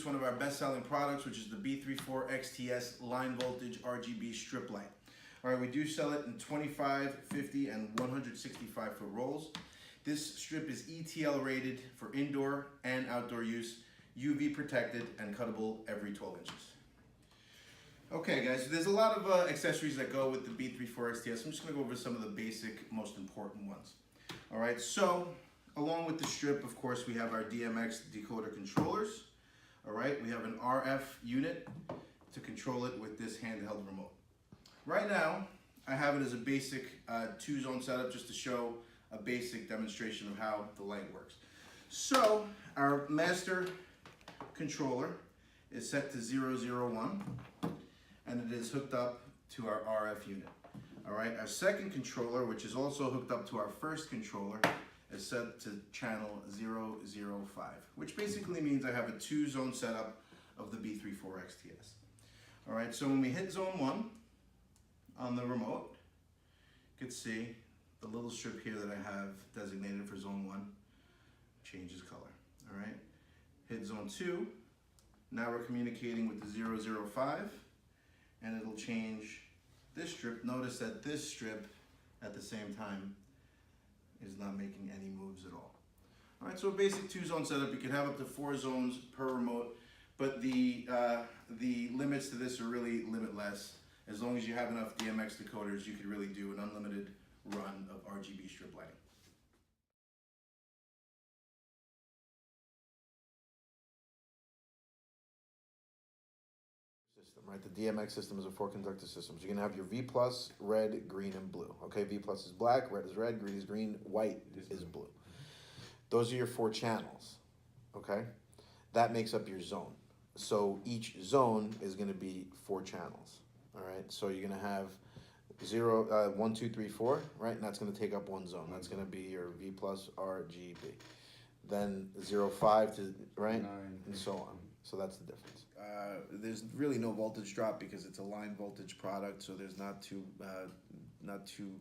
introduce one of our best-selling products, which is the B34XT line voltage RGB strip light. All right, we do sell it in 25, 50, and 165 foot rolls. This strip is ETL rated for indoor and outdoor use, UV protected, and cuttable every 12 inches. Okay guys, so there's a lot of accessories that go with the B34XT. I'm just gonna go over some of the basic, most important ones. All right, so along with the strip, of course, we have our DMX decoder controllers. All right, we have an RF unit to control it with this handheld remote. Right now, I have it as a basic two-zone setup just to show a basic demonstration of how the light works. So, our master controller is set to 001, and it is hooked up to our RF unit. All right, our second controller, which is also hooked up to our first controller, is set to channel 005, which basically means I have a two-zone setup of the B34XT. All right, so when we hit zone 1 on the remote, you can see the little strip here that I have designated for zone 1 changes color. All right, hit zone 2, now we're communicating with the 005, and it'll change this strip. Notice that this strip at the same time is not making any moves at all. All right, so a basic two-zone setup. You can have up to 4 zones per remote, but the limits to this are really limitless. As long as you have enough DMX decoders, you could really do an unlimited run of RGB strip lighting. System, right? The DMX system is a 4-conductor system. So you're gonna have your V+, red, green, and blue. Okay, V+ is black, red is red, green is green, white is blue. Those are your 4 channels. Okay, that makes up your zone. So each zone is gonna be 4 channels. All right, so you're gonna have 1, 2, 3, 4, right? And that's gonna take up 1 zone. That's gonna be your V+ RGB. Then 0.5 to right, 9, and so on. So that's the difference. There's really no voltage drop because it's a line voltage product, so there's not too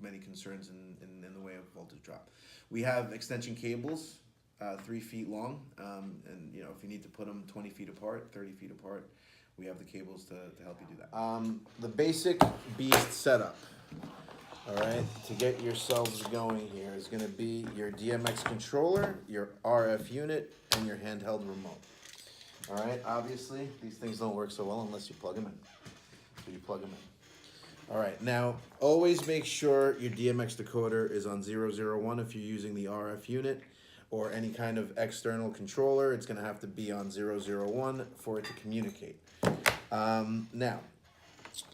many concerns in the way of voltage drop. We have extension cables, 3 feet long, and you know, if you need to put them 20 feet apart, 30 feet apart, we have the cables to help you do that. The basic beast setup, all right, to get yourselves going here is going to be your DMX controller, your RF unit, and your handheld remote. All right, obviously, these things don't work so well unless you plug them in. So you plug them in. All right, now, always make sure your DMX decoder is on 001 if you're using the RF unit or any kind of external controller. It's gonna have to be on 001 for it to communicate. Now,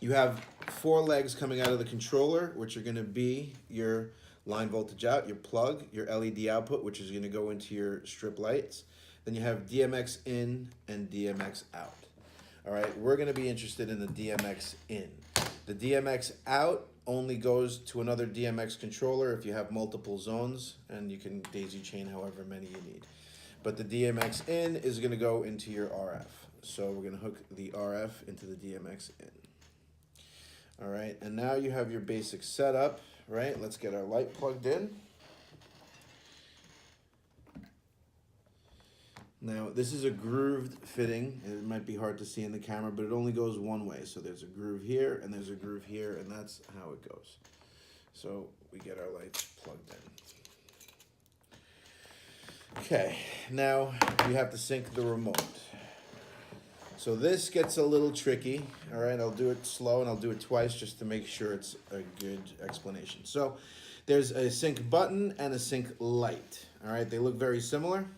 you have 4 legs coming out of the controller, which are gonna be your line voltage out, your plug, your LED output, which is gonna go into your strip lights. Then you have DMX in and DMX out. All right, we're gonna be interested in the DMX in. The DMX out only goes to another DMX controller if you have multiple zones, and you can daisy chain however many you need. But the DMX in is gonna go into your RF. So we're gonna hook the RF into the DMX in. All right, and now you have your basic setup, right? Let's get our light plugged in. Now, this is a grooved fitting. It might be hard to see in the camera, but it only goes one way. So there's a groove here, and there's a groove here, and that's how it goes. So we get our lights plugged in. Okay, now we have to sync the remote. So this gets a little tricky. All right, I'll do it slow, and I'll do it twice just to make sure it's a good explanation. So there's a sync button and a sync light. All right, they look very similar.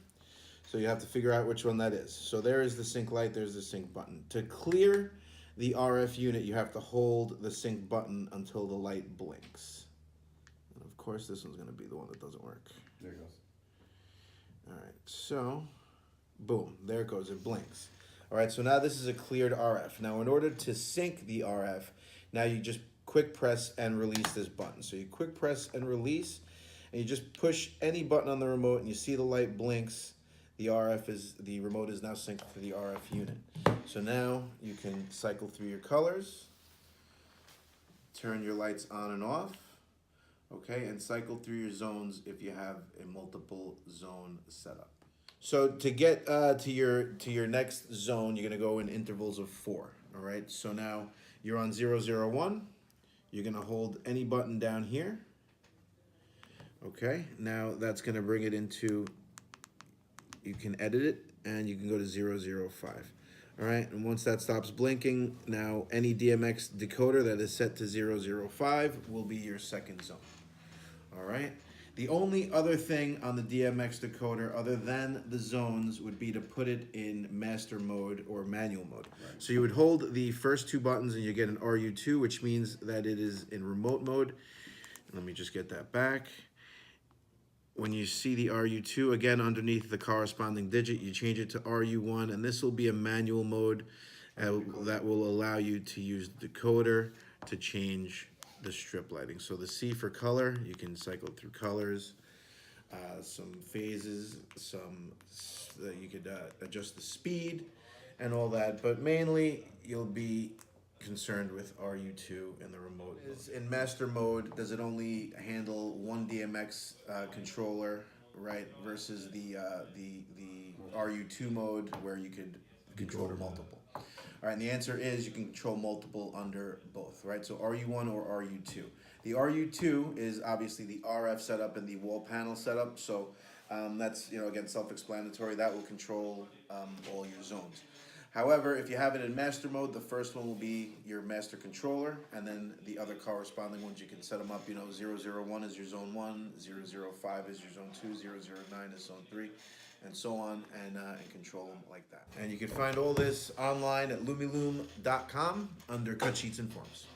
So you have to figure out which one that is. So there is the sync light, there's the sync button. To clear the RF unit, you have to hold the sync button until the light blinks. And of course, this one's gonna be the one that doesn't work. There it goes. All right, so, boom, there it goes, it blinks. All right, so now this is a cleared RF. Now in order to sync the RF, now you just quick press and release this button. So you quick press and release, and you just push any button on the remote and you see the light blinks. The remote is now synced to the RF unit. So now you can cycle through your colors, turn your lights on and off, okay, and cycle through your zones if you have a multiple zone setup. So to get to your next zone, you're gonna go in intervals of 4. All right. So now you're on 001. You're gonna hold any button down here. Okay. Now that's gonna bring it into. You can edit it, and you can go to 005. All right. And once that stops blinking, now any DMX decoder that is set to 005 will be your second zone. All right. The only other thing on the DMX decoder other than the zones would be to put it in master mode or manual mode. Right. So you would hold the first 2 buttons and you get an RU2, which means that it is in remote mode. Let me just get that back. When you see the RU2, again, underneath the corresponding digit, you change it to RU1, and this will be a manual mode that will allow you to use the decoder to change the strip lighting. So the C for color, you can cycle through colors, some phases, you could adjust the speed and all that, but mainly you'll be concerned with RU2 in the remote mode. In master mode, does it only handle one DMX controller, right, versus the RU2 mode where you could control multiple? All right, and the answer is you can control multiple under both, right? So RU1 or RU2. The RU2 is obviously the RF setup and the wall panel setup, so that's, again, self-explanatory. That will control all your zones. However, if you have it in master mode, the first one will be your master controller, and then the other corresponding ones you can set them up. 001 is your zone 1, 005 is your zone 2, 009 is zone 3, and so on, and control them like that. And you can find all this online at lumilum.com under Cut Sheets and Forms.